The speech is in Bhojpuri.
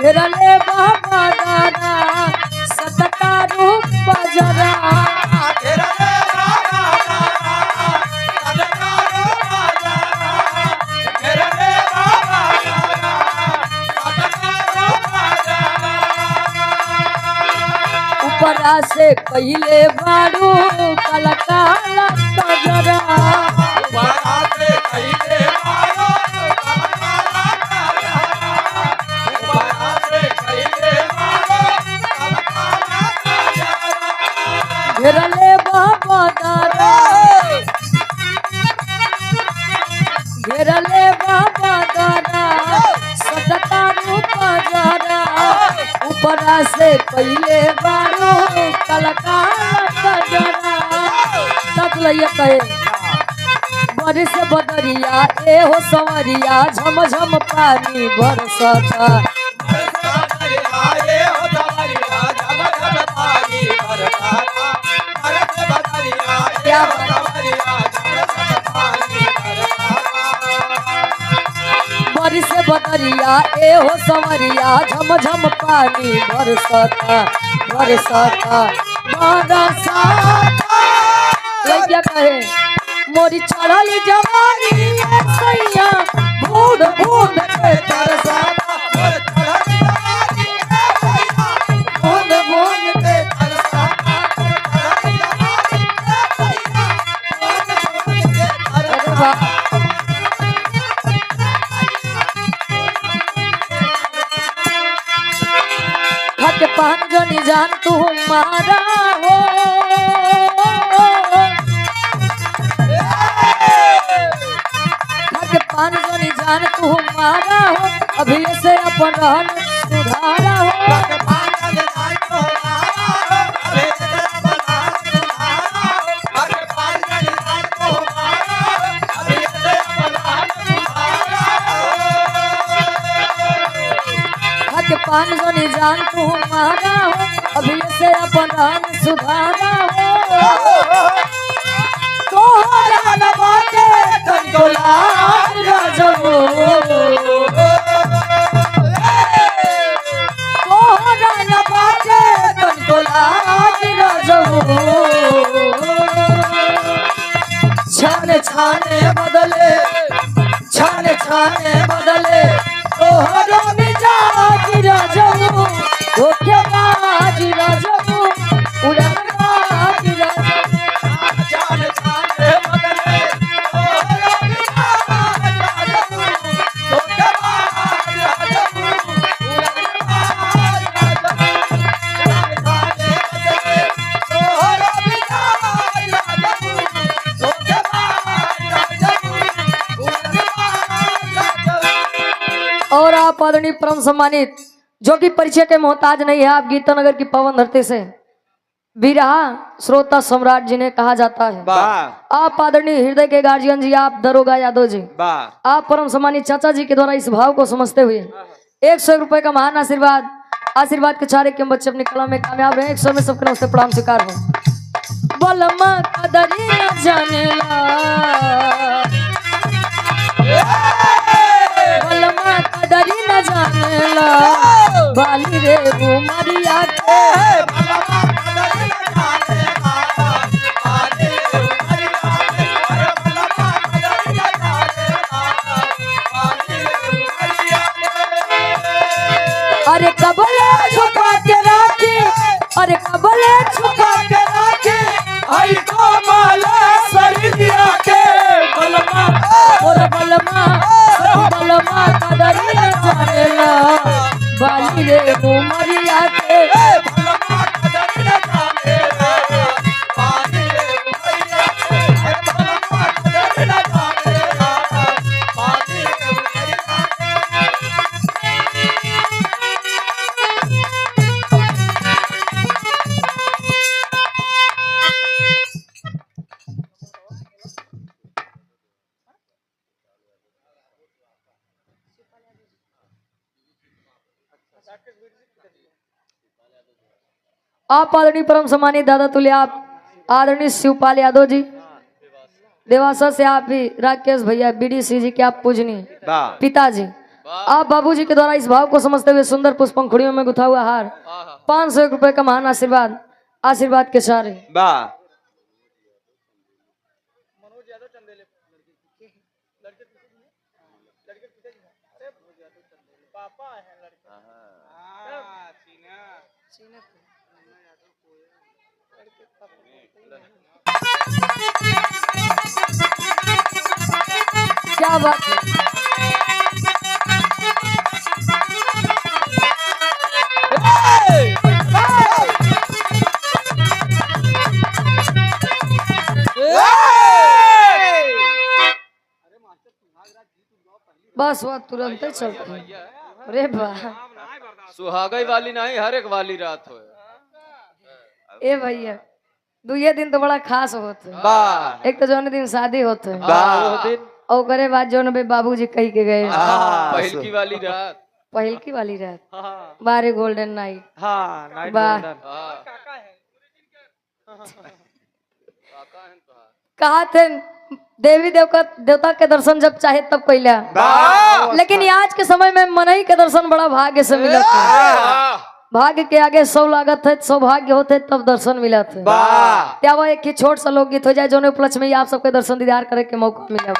घेरले बाबा दादा सतता रूप बजरा ऊपरा से पहले बारू कलकाला कजरा घेरले बाबा दादा घेरले बाबा दादा सतता रूप जरा ऊपरा से पहले बारू कलकाला कजरा तक लइया कहे बरिस बदरिया ए हो संवरिया झम झम पानी बरसता बरिस बदरिया ए हो संवरिया झम झम पानी बरसता बरसता बरसता लइया कहे मोरी चढ़ल जवानी ए सैया बूढ़ बूढ़ के तरसाता बूढ़ बूढ़ के तरसाता अरे वाह हट पान जनी जान तू मारा हो हट पान जनी जान तू मारा हो अभी से अपन रहन सुधारा हो हट पान जनी जान तू मारा हो अभी से अपन रहन सुधारा हो तोहरा न बाटे कंटोला राजो तोहरा न बाटे कंटोला राजो छाने छाने बदले छाने छाने बदले तोहरा मिजाज राजो धोखेबाज राजो उड़नबाज राजो और आप आदरणीय परम सम्मानित जो कि परिचय के मोहताज नहीं है आप गीतानगर की पवन धरती से बिरहा श्रोता सम्राट जिन्हें कहा जाता है आप आदरणीय हृदय के गार्जियन जी आप दरोगा यादव जी आप परम सम्मानित चाचा जी के द्वारा इस भाव को समझते हुए 100 रुपए का महान आशीर्वाद आशीर्वाद के चारे के बच्चे अपनी कला में कामयाब है 100 में सबके नमस्ते प्रणाम स्वीकार हो बलमा कदरी न जानेला बलमा कदरी न जानेला बाली रे बुमरिया के अरे कबले छुपा के राखी अरे कबले छुपा के राखी आई को माला सरी दिया के बलमा और बलमा बलमा कदरी न जानेला बाली रे बुमरिया के बलमा कदरी न जानेला बाली रे बुमरिया के बलमा कदरी न जानेला बाली रे बुमरिया आप आदरणीय परम सम्मानित दादा तुल्य आप आदरणीय शिवपाल यादव जी देवासा से आप भी राकेश भैया बीडीसी जी के आप पूजनी पिताजी, आप बाबूजी के द्वारा इस भाव को समझते हुए सुंदर पुष्पंखुड़ियों में गुथा हुआ हार 500 रुपए का महान आशीर्वाद, आशीर्वाद के सारे क्या बात है। बस वो तुरंत ही चलते हैं। अरे वाह, सुहागई वाली नहीं, हर एक वाली रात हो। ए भैया दुए दिन तो बड़ा खास होते हैं। एक तो जौन दिन शादी होते हैं और करे बाद जौन बे बाबूजी कही के गए पहलकी वाली रात, पहलकी वाली रात बारे गोल्डन नाइट। कहा थे देवी देवता के दर्शन जब चाहे तब कैला, लेकिन आज के समय में मनई के दर्शन बड़ा भाग्य से मिला था। भाग्य के आगे 100 लागत है, सौभाग्य होते तब दर्शन मिला था। क्या वो एक छोट सा लोकगीत हो जाए जो उपलक्ष्य में आप सबके दर्शन दीदार करे के मौका मिला।